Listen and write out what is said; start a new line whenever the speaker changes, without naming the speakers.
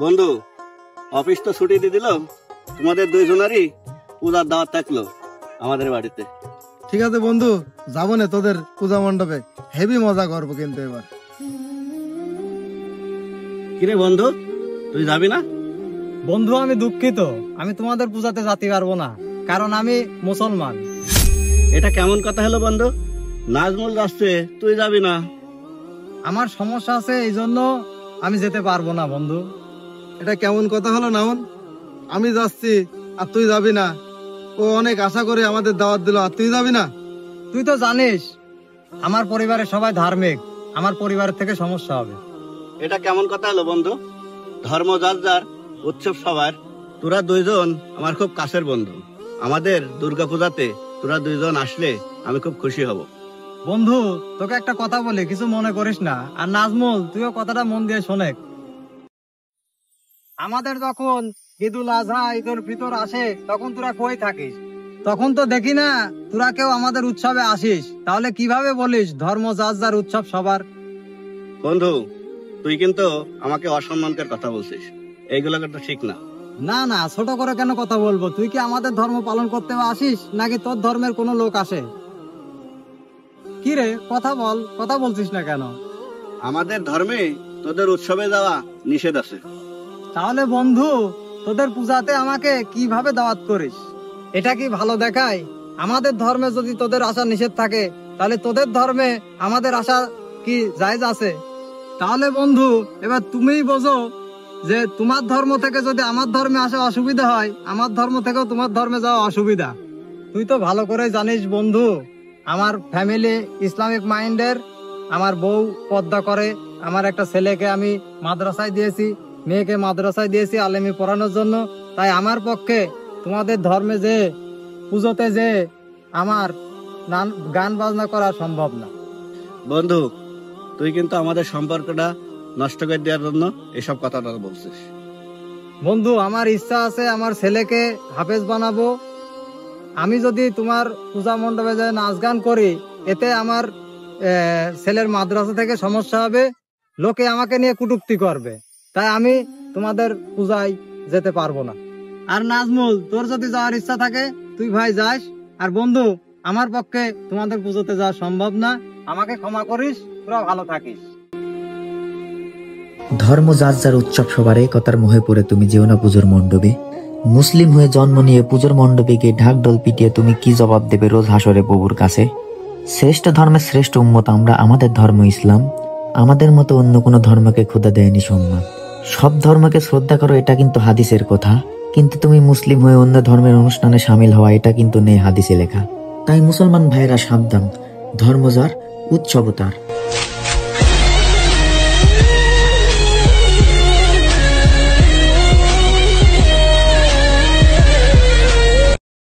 বন্ধু, অফিস তো ছুটি দিয়ে দিল, তোমাদের দুইজনেরই পূজার দাওয়াত থাকলো আমাদের বাড়িতে।
ঠিক আছে বন্ধু, যাবো না তোদের পূজা মণ্ডপে, হেভি মজা করবো কিন্তু এবার।
কিরে বন্ধু, তুই যাবি না?
বন্ধু আমি দুঃখিত, আমি তোমাদের পূজাতে যেতে পারবো না, কারণ আমি মুসলমান।
এটা কেমন কথা হলো বন্ধু? নাজমুল যাচ্ছে, তুই যাবি না?
আমার সমস্যা আছে, এই জন্য আমি যেতে পারবো না বন্ধু।
এটা কেমন কথা হলো নাউন? আমি যাচ্ছি আর তুই যাবি না? ও অনেক আশা করে আমাদের দাওয়াত দিল আর তুই যাবি না?
তুই তো জানিস আমার পরিবারের সবাই ধার্মিক, আমার পরিবারের থেকে সমস্যা হবে।
এটা কেমন কথা হলো বন্ধু? ধর্ম যার যার, উৎসব সবার। তোরা দুইজন আমার খুব কাছের বন্ধু। আমাদের দুর্গা পূজাতে তোরা দুইজন আসলে আমি খুব খুশি হব।
বন্ধু তোকে একটা কথা বলি, কিছু মনে করিস না। আর নাজমুল, তুইও কথাটা মন দিয়ে শোনেক। আমাদের যখন ঈদুল আজহা, ঈদুল ফিতর আসে, তখন তোরা কই থাকিস? তখন তো দেখি না তোরা কেউ আমাদের উৎসবে আসিস। তাহলে কিভাবে বলিস ধর্ম যার যার, উৎসব সবার?
বন্ধু, তুই কিন্তু আমাকে অসম্মানকের কথা বলছিস, এইগুলো কিন্তু ঠিক না।
না না, ছোট করে কেন কথা বলবো? তুই কি আমাদের ধর্ম পালন করতে আসিস, নাকি তোর ধর্মের কোনো লোক আসে? কি রে, কথা বল, কথা বলছিস না কেন?
আমাদের ধর্মে তোদের উৎসবে যাওয়া নিষেধ আছে।
তাহলে বন্ধু, তোদের পূজাতে আমাকে কিভাবে দাওয়াত করিস? এটা কি ভালো দেখায়? আমাদের ধর্মে যদি তোদের আসা নিষেধ থাকে, তাহলে তোদের ধর্মে আমাদের আসা কি জায়েজ আছে? তাহলে বন্ধু, এবার তুমিই বোঝো যে তোমার ধর্ম থেকে যদি আমার ধর্মে আসা অসুবিধা হয়, আমার ধর্ম থেকেও তোমার ধর্মে যাওয়া অসুবিধা। তুই তো ভালো করে জানিস বন্ধু, আমার ফ্যামিলি ইসলামিক মাইন্ডের। আমার বউ পর্দা করে, আমার একটা ছেলেকে আমি মাদ্রাসায় দিয়েছি, মেয়েকে মাদ্রাসায় দিয়েছি আলেমি পড়ানোর জন্য। তাই আমার পক্ষে তোমাদের ধর্মে যে পুজোতে যে আমার গান বাজনা করা সম্ভব না।
বন্ধু, তুই কিন্তু আমাদের সম্পর্কটা নষ্ট করে দেওয়ার জন্য এসব কথাটা বলছিস।
বন্ধু, আমার ইচ্ছা আছে আমার ছেলেকে হাফেজ বানাবো। আমি যদি তোমার পূজা মণ্ডপে যে নাচ গান করি, এতে আমার ছেলের মাদ্রাসা থেকে সমস্যা হবে, লোকে আমাকে নিয়ে কটূক্তি করবে। তাই আমি তোমাদের পূজায় যেতে পারবো না। আর নাজমুল, তোর যদি যাওয়ার ইচ্ছা থাকে তুই ভাই যাস। আর বন্ধু, আমার পক্ষে তোমাদের পুজোতে যাওয়া সম্ভব না, আমাকে ক্ষমা করিস, তোরা ভালো থাকিস।
ধর্ম যার যার, উৎসব সবার, এই কথার মোহে পড়ে তুমি যেও না পুজোর মণ্ডপে। মুসলিম হয়ে জন্ম নিয়ে পুজোর মণ্ডপে গিয়ে ঢাক ঢোল পিটিয়ে তুমি কি জবাব দেবে রোজ হাসরে প্রভুর কাছে? শ্রেষ্ঠ ধর্মের শ্রেষ্ঠ উম্মত আমরা, আমাদের ধর্ম ইসলাম। আমাদের মতো অন্য কোনো ধর্মকে খোদা দেয়নি সম্মান। সব ধর্মকে শ্রদ্ধা করো, এটা কিন্তু হাদিসের কথা। কিন্তু তুমি মুসলিম হয়ে অন্য ধর্মের অনুষ্ঠানে সামিল হওয়া, এটা কিন্তু নেই হাদিসে লেখা। তাই মুসলমান ভাইয়েরা সাবধান, ধর্ম যার, উৎসব তার।